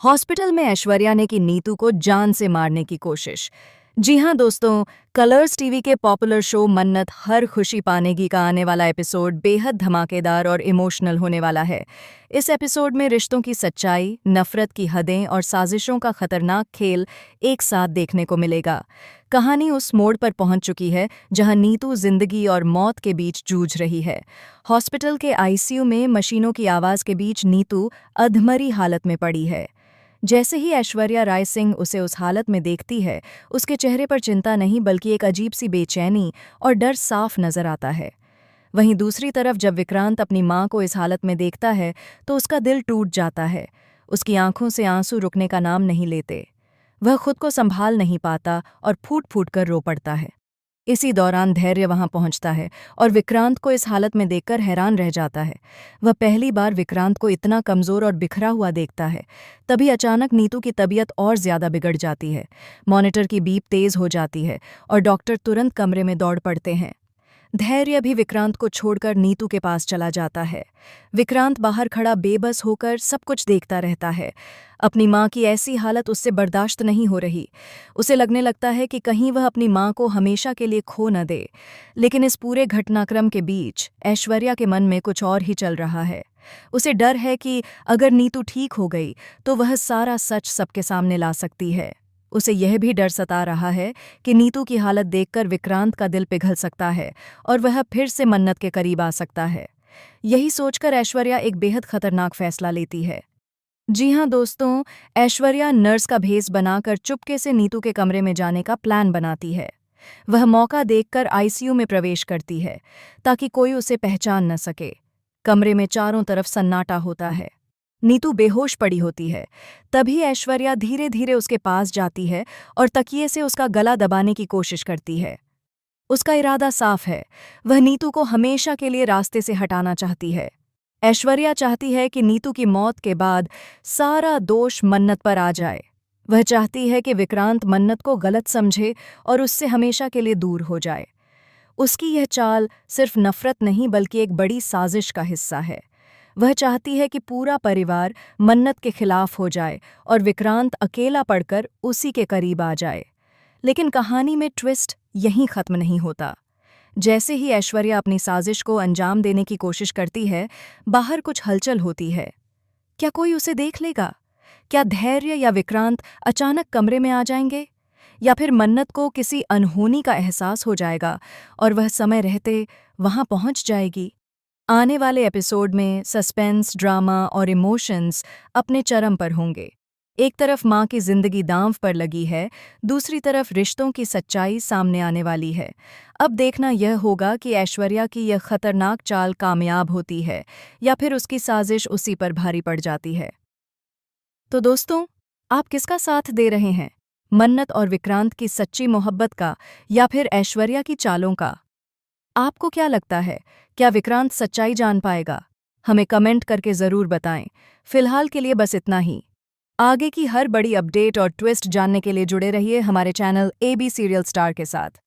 Hospital में ऐश्वर्या ने की नीतू को जान से मारने की कोशिश। जी हाँ दोस्तों, कलर्स टीवी के पॉपुलर शो मन्नत हर खुशी पानेगी का आने वाला एपिसोड बेहद धमाकेदार और इमोशनल होने वाला है। इस एपिसोड में रिश्तों की सच्चाई, नफरत की हदें और साजिशों का खतरनाक खेल एक साथ देखने को मिलेगा। कहानी उस मोड़ पर पहुंच चुकी है जहां नीतू जिंदगी और मौत के बीच जूझ रही है। हॉस्पिटल के आईसीयू में मशीनों की आवाज के बीच नीतू अधमरी हालत में पड़ी है। जैसे ही ऐश्वर्या राय सिंह उसे उस हालत में देखती है, उसके चेहरे पर चिंता नहीं बल्कि एक अजीब सी बेचैनी और डर साफ नजर आता है। वहीं दूसरी तरफ जब विक्रांत अपनी मां को इस हालत में देखता है तो उसका दिल टूट जाता है। उसकी आंखों से आंसू रुकने का नाम नहीं लेते। वह खुद को संभाल नहीं पाता और फूट फूट कर रो पड़ता है। इसी दौरान धैर्य वहां पहुंचता है और विक्रांत को इस हालत में देखकर हैरान रह जाता है। वह पहली बार विक्रांत को इतना कमजोर और बिखरा हुआ देखता है। तभी अचानक नीतू की तबीयत और ज्यादा बिगड़ जाती है। मॉनिटर की बीप तेज हो जाती है और डॉक्टर तुरंत कमरे में दौड़ पड़ते हैं। धैर्य भी विक्रांत को छोड़कर नीतू के पास चला जाता है। विक्रांत बाहर खड़ा बेबस होकर सब कुछ देखता रहता है। अपनी मां की ऐसी हालत उससे बर्दाश्त नहीं हो रही। उसे लगने लगता है कि कहीं वह अपनी मां को हमेशा के लिए खो न दे। लेकिन इस पूरे घटनाक्रम के बीच ऐश्वर्या के मन में कुछ और ही चल रहा है। उसे डर है कि अगर नीतू ठीक हो गई तो वह सारा सच सबके सामने ला सकती है। उसे यह भी डर सता रहा है कि नीतू की हालत देखकर विक्रांत का दिल पिघल सकता है और वह फिर से मन्नत के करीब आ सकता है। यही सोचकर ऐश्वर्या एक बेहद खतरनाक फैसला लेती है। जी हाँ दोस्तों, ऐश्वर्या नर्स का भेस बनाकर चुपके से नीतू के कमरे में जाने का प्लान बनाती है। वह मौका देखकर आईसीयू में प्रवेश करती है ताकि कोई उसे पहचान न सके। कमरे में चारों तरफ सन्नाटा होता है। नीतू बेहोश पड़ी होती है। तभी ऐश्वर्या धीरे धीरे उसके पास जाती है और तकिए से उसका गला दबाने की कोशिश करती है। उसका इरादा साफ है, वह नीतू को हमेशा के लिए रास्ते से हटाना चाहती है। ऐश्वर्या चाहती है कि नीतू की मौत के बाद सारा दोष मन्नत पर आ जाए। वह चाहती है कि विक्रांत मन्नत को गलत समझे और उससे हमेशा के लिए दूर हो जाए। उसकी यह चाल सिर्फ नफरत नहीं बल्कि एक बड़ी साजिश का हिस्सा है। वह चाहती है कि पूरा परिवार मन्नत के खिलाफ हो जाए और विक्रांत अकेला पड़कर उसी के करीब आ जाए। लेकिन कहानी में ट्विस्ट यहीं खत्म नहीं होता। जैसे ही ऐश्वर्या अपनी साजिश को अंजाम देने की कोशिश करती है, बाहर कुछ हलचल होती है। क्या कोई उसे देख लेगा? क्या धैर्य या विक्रांत अचानक कमरे में आ जाएंगे? या फिर मन्नत को किसी अनहोनी का एहसास हो जाएगा और वह समय रहते वहां पहुंच जाएगी? आने वाले एपिसोड में सस्पेंस, ड्रामा और इमोशंस अपने चरम पर होंगे। एक तरफ माँ की जिंदगी दांव पर लगी है, दूसरी तरफ रिश्तों की सच्चाई सामने आने वाली है। अब देखना यह होगा कि ऐश्वर्या की यह खतरनाक चाल कामयाब होती है या फिर उसकी साजिश उसी पर भारी पड़ जाती है। तो दोस्तों, आप किसका साथ दे रहे हैं? मन्नत और विक्रांत की सच्ची मोहब्बत का या फिर ऐश्वर्या की चालों का? आपको क्या लगता है, क्या विक्रांत सच्चाई जान पाएगा? हमें कमेंट करके ज़रूर बताएं। फिलहाल के लिए बस इतना ही। आगे की हर बड़ी अपडेट और ट्विस्ट जानने के लिए जुड़े रहिए हमारे चैनल AB सीरियल स्टार के साथ।